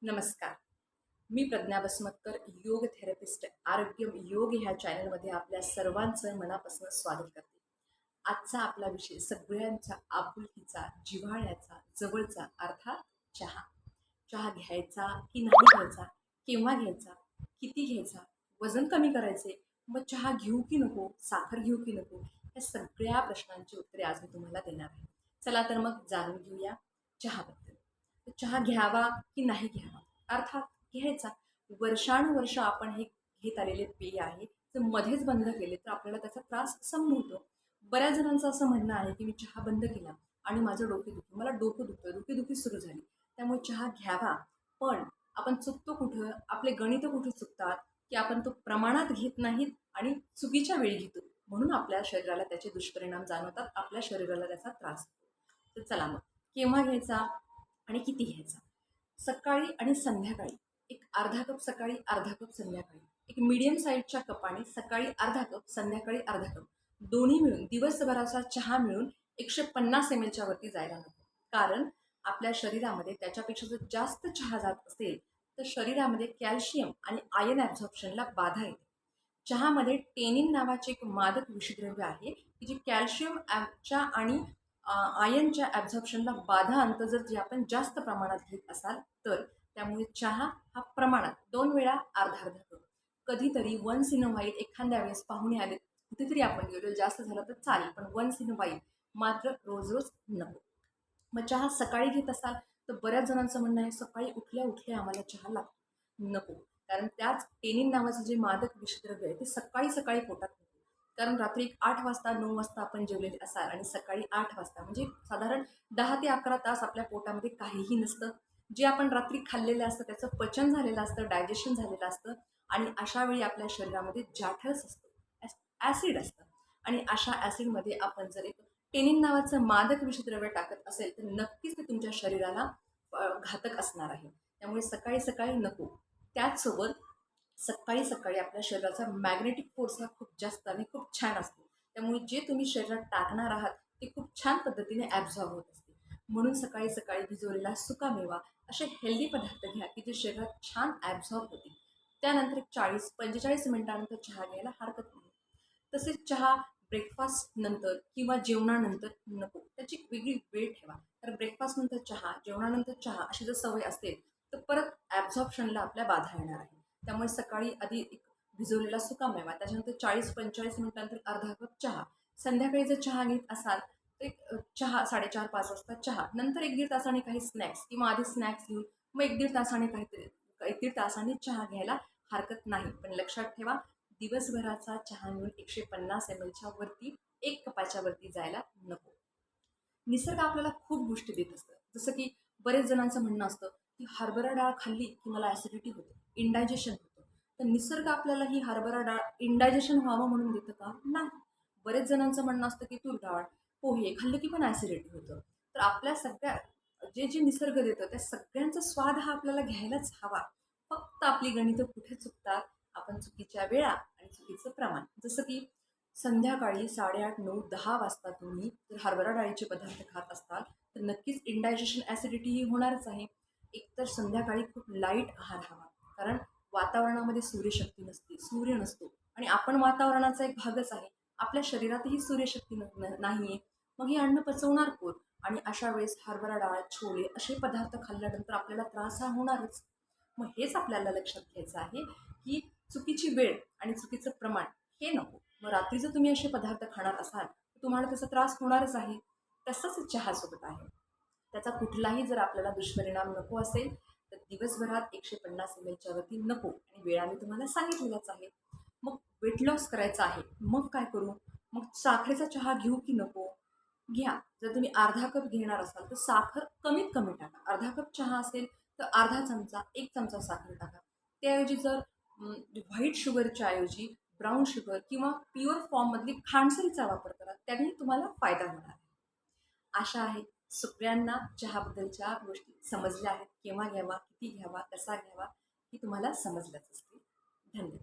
नमस्कार. मी प्रज्ञा बसमतकर, योग थेरपिस्ट, आरोग्य योग ह्या चॅनलमध्ये आपल्या सर्वांचं मनापासून स्वागत करते. आजचा आपला विषय सगळ्यांचा आपुलकीचा, जिव्हाळ्याचा, जवळचा अर्थात चहा. चहा घ्यायचा की नाही घ्यायचा, केव्हा घ्यायचा, किती घ्यायचा, वजन कमी करायचे, मग चहा घेऊ की नको, साखर घेऊ की नको, या सगळ्या प्रश्नांची उत्तरे आज मी तुम्हाला देणार आहे. चला तर मग जाणून घेऊया चहाबद्दल. तर चहा घ्यावा की नाही घ्यावा, अर्थात घ्यायचा. वर्षानुवर्ष आपण हे घेत आलेले पेय आहे, जर मध्येच बंद केले तर आपल्याला त्याचा त्रास संभवतो. बऱ्याच जणांचं असं म्हणणं आहे की मी चहा बंद केला आणि माझं डोकेदुखी, मला डोकं दुखतं, डोकेदुखी सुरू झाली, त्यामुळे चहा घ्यावा. पण आपण चुकतो कुठं, आपले गणित कुठे चुकतात की आपण तो प्रमाणात घेत नाहीत आणि चुकीच्या वेळी घेतो, म्हणून आपल्या शरीराला त्याचे दुष्परिणाम जाणवतात, आपल्या शरीराला त्याचा त्रास होतो. तर चला मग, केव्हा घ्यायचा आणि किती घ्यायचा. सकाळी आणि संध्याकाळी एक अर्धा कप सकाळी, अर्धा कप संध्याकाळी. एक मीडियम साईजच्या कपाने सकाळी अर्धा कप, संध्याकाळी अर्धा कप, दोन्ही मिळून दिवसभराचा चहा मिळून 150 ml च्या वरती जायला नको. कारण आपल्या शरीरामध्ये त्याच्यापेक्षा जर जास्त चहा जात असेल तर शरीरामध्ये कॅल्शियम आणि आयन ॲब्झॉर्प्शनला बाधा येते. चहामध्ये टेनिन नावाचे एक मादक विषद्रव्य आहे की जे कॅल्शियम च्या आणि आयनच्या ॲब्झॉर्प्शनला बाधा आणतं, जर जे आपण जास्त प्रमाणात घेत असाल तर. त्यामुळे चहा हा प्रमाणात 2 वेळा अर्धा अर्धा कप, कधीतरी वन्स इन अ व्हाईल, एखाद्या वेळेस पाहुणे आले, कुठेतरी आपण गेलो, जास्त झालं तर चालेल, पण वन्स इन अ व्हाईल, मात्र रोज रोज नको. मग चहा सकाळी घेत असाल तर बऱ्याच जणांचं म्हणणं आहे सकाळी उठल्या उठल्या आम्हाला चहा लागतो. नको. कारण त्याच टेनिन नावाचं जे मादक विषद्रव्य आहे ते सकाळी सकाळी पोटात होतं. कारण रात्री 8 वाजता 9 वाजता आपण जेवलेले असाल आणि सकाळी 8 वाजता म्हणजे साधारण 10 ते 11 तास आपल्या पोटामध्ये काहीही नसतं. जे आपण रात्री खाल्लेलं असतं त्याचं पचन झालेलं असतं, डायजेशन झालेलं असतं, आणि अशा वेळी आपल्या शरीरामध्ये जाठळच असतं, ॲसिड असतं, आणि अशा ॲसिडमध्ये आपण जर एक टेनिन नावाचं मादक विषद्रव्य टाकत असेल तर नक्कीच ते तुमच्या शरीराला घातक असणार आहे. त्यामुळे सकाळी सकाळी नको. त्याचसोबत सकाळी सकाळी आपल्या शरीराचा मॅग्नेटिक फोर्स हा खूप जास्त आणि खूप छान असतो. त्यामुळे जे तुम्ही शरीरात टाकणार आहात ते खूप छान पद्धतीने ॲब्झॉर्ब होत असते. म्हणून सकाळी सकाळी भिजवलेला सुकामेवा असे हेल्दी पदार्थ घ्या की जे शरीरात छान ॲब्झॉर्ब होतील. त्यानंतर 40-45 मिनिटानंतर चहा घ्यायला हरकत नाही. तसेच चहा ब्रेकफास्ट नंतर किंवा जेवणानंतर नको. त्याची एक वेगळी वेळ ठेवा. तर ब्रेकफास्ट नंतर चहा, जेवणानंतर चहा अशी जर सवय असेल तर परत ॲब्झॉर्प्शनला आपल्या बाधा येणार आहे. त्यामुळे सकाळी आधी एक भिजवलेला सुकामेवा, त्याच्यानंतर 40-45 मिनिटानंतर अर्धा कप चहा. संध्याकाळी जर चहा घेत असाल तर एक चहा 4:30-5 वाजता चहा, नंतर 1-1.5 तासाने काही स्नॅक्स किंवा आधी स्नॅक्स घेऊन मग 1-1.5 तासाने काहीतरी 1-1.5 तासाने चहा घ्यायला हरकत नाही. पण लक्षात ठेवा, दिवसभराचा चहा मिळून 150 ml च्या वरती, 1 कपाच्या वरती जायला नको. निसर्ग आपल्याला खूप गोष्टी देत असतं. जसं की बरेच जणांचं म्हणणं असतं की हरभरा डाळ खाल्ली की मला ॲसिडिटी होते, इंडायजेशन होतं. तर निसर्ग आपल्याला ही हरभरा डाळ इंडायजेशन व्हावं म्हणून देतं का? नाही. बरेच जणांचं म्हणणं असतं की तूर डाळ, पोहे खाल्लं की पण ॲसिडिटी होतं. तर आपल्या सगळ्या जे जे निसर्ग देतं त्या सगळ्यांचा स्वाद हा आपल्याला घ्यायलाच हवा. फक्त आपली गणितं कुठे चुकतात, आपण चुकीच्या वेळा आणि चुकीचं प्रमाण. जसं की संध्याकाळी 8:30, 9, 10 वाजता तुम्ही जर हरभरा डाळीचे पदार्थ खात असाल तर नक्कीच इंडायजेशन ॲसिडिटी ही होणारच आहे. एकतर संध्याकाळी खूप लाईट आहार हवा. कारण वातावरणामध्ये सूर्यशक्ती नसते, सूर्य नसतो, आणि आपण वातावरणाचा एक भागच आहे. आपल्या शरीरातही सूर्यशक्ती नाही आहे. मग हे अन्न पचवणार कोण? आणि अशा वेळेस हरभरा डाळ, छोले असे पदार्थ खाल्ल्यानंतर आपल्याला त्रास हा होणारच. मग हेच आपल्याला लक्षात घ्यायचं आहे की चुकीची वेळ आणि चुकीचं प्रमाण हे नको. मग रात्री जर तुम्ही असे पदार्थ खाणार असाल तर तुम्हाला त्याचा त्रास होणारच आहे. तसंच चहासोबत आहे. त्याचा कुठलाही जर आपल्याला दुष्परिणाम नको असेल तर दिवसभरात 150 ml च्या वरती नको, आणि वेळा मी तुम्हाला सांगितलेलाच आहे. मग वेट लॉस करायचा आहे, मग काय करू? मग साखरेचा चहा घेऊ की नको? घ्या. जर तुम्ही अर्धा कप घेणार असाल तर साखर कमीत कमी टाका. अर्धा कप चहा असेल तर अर्धा चमचा, 1 चमचा साखर टाका. त्याऐवजी जर व्हाईट शुगरच्या ऐवजी ब्राऊन शुगर किंवा प्युअर फॉर्ममधली खांडसरीचा वापर करा, त्याने तुम्हाला फायदा होणार आहे. आशा आहे सगळ्यांना चहाबद्दलच्या गोष्टी समजल्या आहेत. केव्हा घ्यावा, किती घ्यावा, कसा घ्यावा, हे तुम्हाला समजलंच असतील. धन्यवाद.